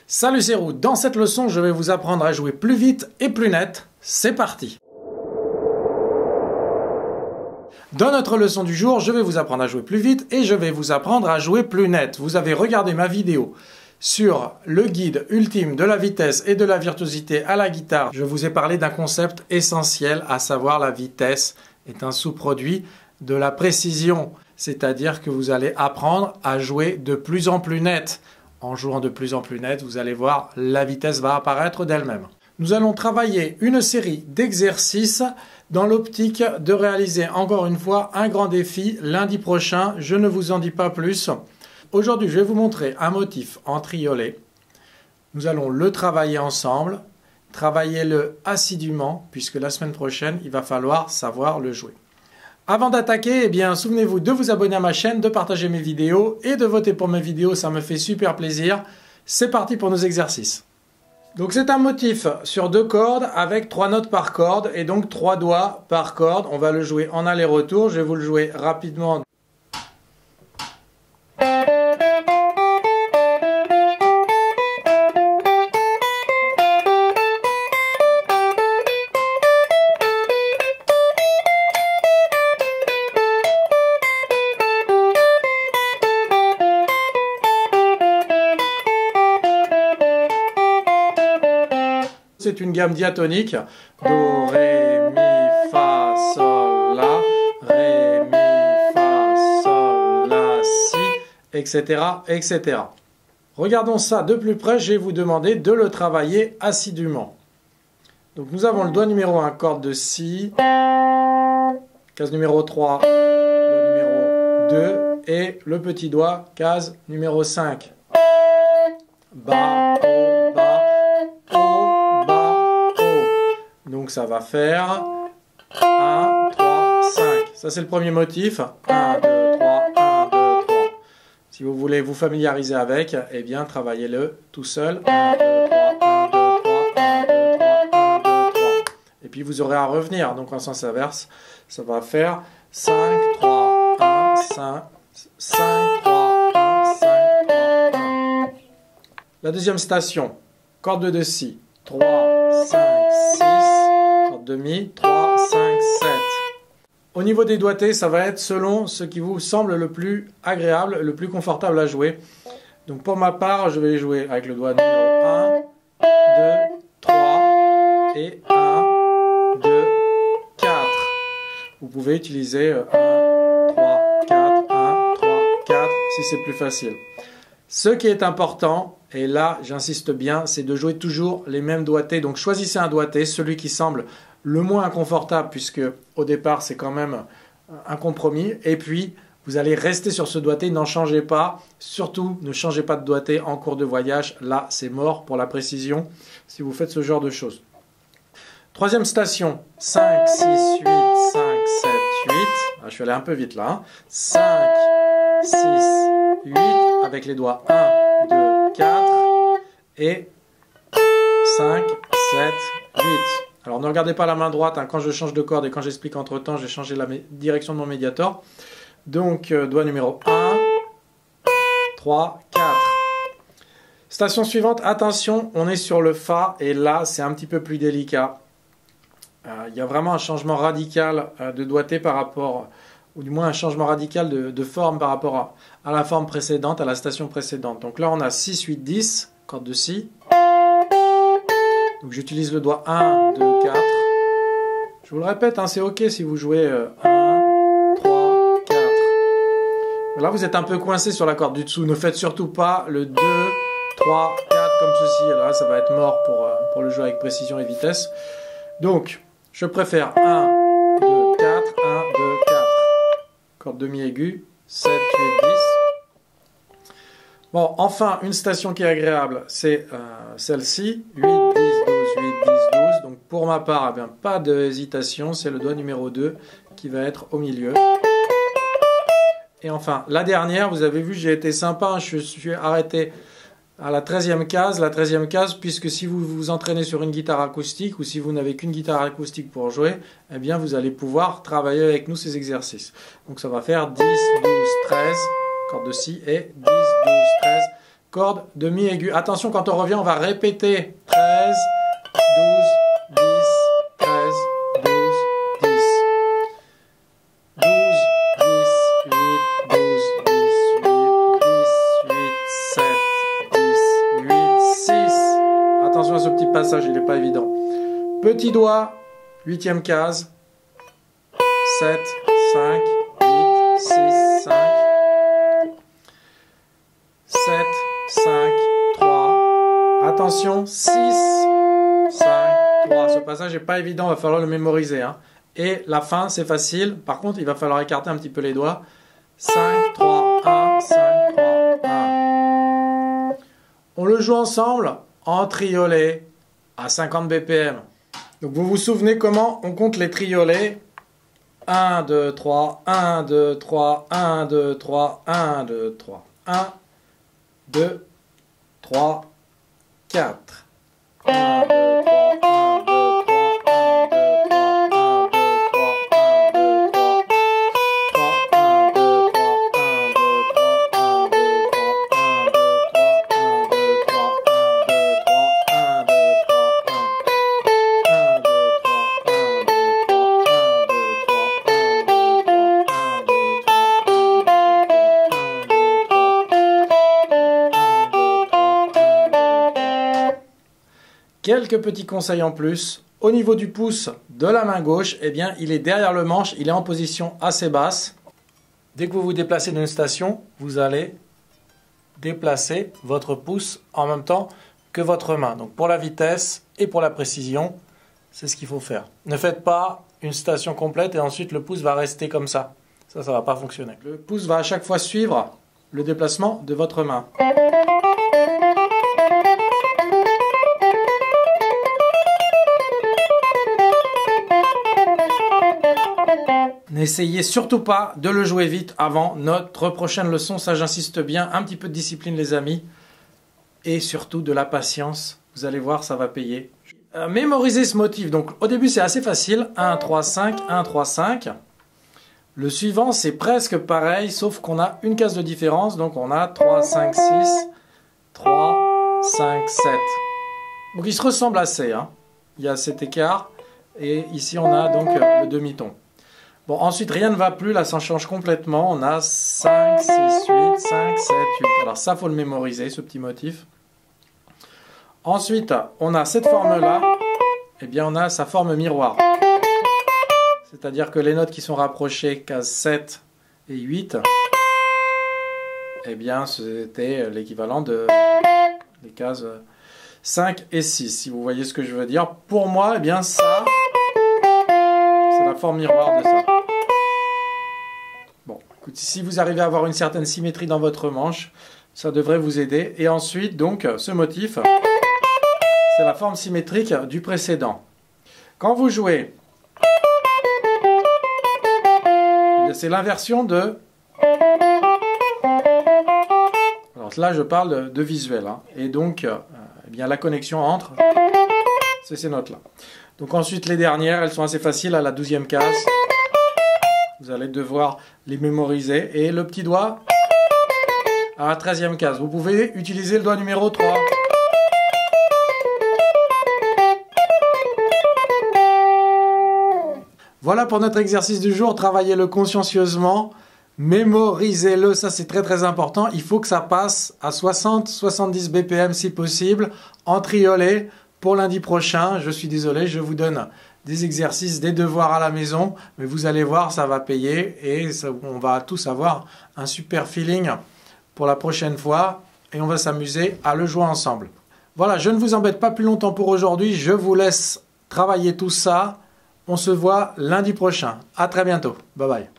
Salut, c'est Roux. Dans cette leçon, je vais vous apprendre à jouer plus vite et plus net. C'est parti! Dans notre leçon du jour, je vais vous apprendre à jouer plus vite et je vais vous apprendre à jouer plus net. Vous avez regardé ma vidéo sur le guide ultime de la vitesse et de la virtuosité à la guitare. Je vous ai parlé d'un concept essentiel, à savoir la vitesse est un sous-produit de la précision. C'est-à-dire que vous allez apprendre à jouer de plus en plus net. En jouant de plus en plus net, vous allez voir, la vitesse va apparaître d'elle-même. Nous allons travailler une série d'exercices dans l'optique de réaliser encore une fois un grand défi lundi prochain. Je ne vous en dis pas plus. Aujourd'hui, je vais vous montrer un motif en triolet. Nous allons le travailler ensemble. Travaillez-le assidûment puisque la semaine prochaine, il va falloir savoir le jouer. Avant d'attaquer, souvenez-vous de vous abonner à ma chaîne, de partager mes vidéos et de voter pour mes vidéos, ça me fait super plaisir. C'est parti pour nos exercices. Donc c'est un motif sur 2 cordes avec 3 notes par corde et donc 3 doigts par corde. On va le jouer en aller-retour, je vais vous le jouer rapidement. C'est une gamme diatonique. Do, ré, mi, fa, sol, la. Ré, mi, fa, sol, la, si, etc., etc. Regardons ça de plus près. Je vais vous demander de le travailler assidûment. Donc nous avons le doigt numéro 1, corde de si. Case numéro 3, doigt numéro 2. Et le petit doigt, case numéro 5. Bas, haut, bas. Donc ça va faire 1, 3, 5. Ça c'est le premier motif. 1, 2, 3, 1, 2, 3. Si vous voulez vous familiariser avec, eh bien travaillez-le tout seul. 1, 2, 3, 1, 2, 3, 1, 2, 3, 1, 2, 3. Et puis vous aurez à revenir. Donc en sens inverse, ça va faire 5, 3, 1, 5, 5, 3, 1, 5, 3, 1. La deuxième station, corde de si. 3, 5, 6. De mi, 3, 5, 7. Au niveau des doigtés, ça va être selon ce qui vous semble le plus agréable, le plus confortable à jouer. Donc pour ma part, je vais jouer avec le doigt numéro 1, 2, 3 et 1, 2, 4. Vous pouvez utiliser 1, 3, 4, 1, 3, 4 si c'est plus facile. Ce qui est important, et là j'insiste bien, c'est de jouer toujours les mêmes doigtés. Donc choisissez un doigté, celui qui semble le moins inconfortable, puisque au départ c'est quand même un compromis. Et puis vous allez rester sur ce doigté, n'en changez pas. Surtout ne changez pas de doigté en cours de voyage, là c'est mort pour la précision si vous faites ce genre de choses. Troisième station, 5, 6, 8, 5, 7, 8. Ah, je suis allé un peu vite là. Hein. 5, 6, 8 avec les doigts 1, 2, 4 et 5, 7, 8. Alors ne regardez pas la main droite, hein, quand je change de corde et quand j'explique entre temps, j'ai changé la direction de mon médiator. Donc doigt numéro 1, 3, 4. Station suivante, attention, on est sur le Fa et là c'est un petit peu plus délicat. Il y a vraiment un changement radical de doigté par rapport, ou du moins un changement radical de forme par rapport à la forme précédente, à la station précédente. Donc là on a 6, 8, 10, corde de si. Donc j'utilise le doigt 1, 2, 4. Je vous le répète, hein, c'est ok si vous jouez 1, 3, 4. Là vous êtes un peu coincé sur la corde du dessous. Ne faites surtout pas le 2, 3, 4 comme ceci. Alors là ça va être mort pour le jouer avec précision et vitesse. Donc je préfère 1, 2, 4, 1, 2, 4. Corde demi-aiguë, 7, 8, 10. Bon, enfin, une station qui est agréable, c'est celle-ci, 8, 10, 12, 8, 10, 12. Donc pour ma part, pas d'hésitation, c'est le doigt numéro 2 qui va être au milieu. Et enfin, la dernière, vous avez vu, j'ai été sympa, hein, je suis arrêté à la 13e case. La 13e case, puisque si vous vous entraînez sur une guitare acoustique ou si vous n'avez qu'une guitare acoustique pour jouer, eh bien vous allez pouvoir travailler avec nous ces exercices. Donc ça va faire 10, 12, 13, corde de si, et 10, 12, 13, corde de mi aigu. Attention, quand on revient, on va répéter 13, 12, 10, 13, 12, 10. 12, 10, 8, 12, 10, 8, 10, 8, 7, 10, 8, 6. Attention à ce petit passage, il n'est pas évident. Petit doigt, 8e case. 7, 5, 8, 6, 5. 7, 5, 3. Attention, 6, 5, 3. Ce passage n'est pas évident, il va falloir le mémoriser. Hein. Et la fin, c'est facile. Par contre, il va falloir écarter un petit peu les doigts. 5, 3, 1, 5, 3, 1. On le joue ensemble en triolet à 50 BPM. Donc vous vous souvenez comment on compte les triolets? 1, 2, 3, 1, 2, 3, 1, 2, 3, 1, 2, 3, 1, 2, 3, 4. 1, 2, 3, 1, 2, Quelques petits conseils en plus. Au niveau du pouce de la main gauche, eh bien, il est derrière le manche, il est en position assez basse. Dès que vous vous déplacez d'une station, vous allez déplacer votre pouce en même temps que votre main. Donc pour la vitesse et pour la précision, c'est ce qu'il faut faire. Ne faites pas une station complète et ensuite le pouce va rester comme ça. Ça ne va pas fonctionner. Le pouce va à chaque fois suivre le déplacement de votre main. N'essayez surtout pas de le jouer vite avant notre prochaine leçon. Ça, j'insiste bien. Un petit peu de discipline, les amis. Et surtout de la patience. Vous allez voir, ça va payer. Mémorisez ce motif. Donc, au début, c'est assez facile. 1, 3, 5, 1, 3, 5. Le suivant, c'est presque pareil, sauf qu'on a une case de différence. Donc, on a 3, 5, 6, 3, 5, 7. Donc, ils se ressemblent assez. Hein. Il y a cet écart. Et ici, on a donc le demi-ton. Bon, ensuite, rien ne va plus, là, ça change complètement. On a 5, 6, 8, 5, 7, 8. Alors ça, il faut le mémoriser, ce petit motif. Ensuite, on a cette forme-là. Eh bien, on a sa forme miroir. C'est-à-dire que les notes qui sont rapprochées, cases 7 et 8, eh bien, c'était l'équivalent de les cases 5 et 6, si vous voyez ce que je veux dire. Pour moi, eh bien, ça... c'est la forme miroir de ça. Bon, écoute, si vous arrivez à avoir une certaine symétrie dans votre manche, ça devrait vous aider. Et ensuite, donc, ce motif, c'est la forme symétrique du précédent. Quand vous jouez, c'est l'inversion de... Alors là, je parle de visuel. Hein. Et donc, eh bien, la connexion entre... c'est ces notes-là. Donc ensuite, les dernières, elles sont assez faciles à la 12e case. Vous allez devoir les mémoriser. Et le petit doigt à la 13e case. Vous pouvez utiliser le doigt numéro 3. Voilà pour notre exercice du jour. Travaillez-le consciencieusement. Mémorisez-le, ça c'est très très important. Il faut que ça passe à 60-70 BPM si possible, en triolet. Pour lundi prochain, je suis désolé, je vous donne des exercices, des devoirs à la maison, mais vous allez voir, ça va payer et ça, on va tous avoir un super feeling pour la prochaine fois et on va s'amuser à le jouer ensemble. Voilà, je ne vous embête pas plus longtemps pour aujourd'hui, je vous laisse travailler tout ça. On se voit lundi prochain. À très bientôt. Bye bye.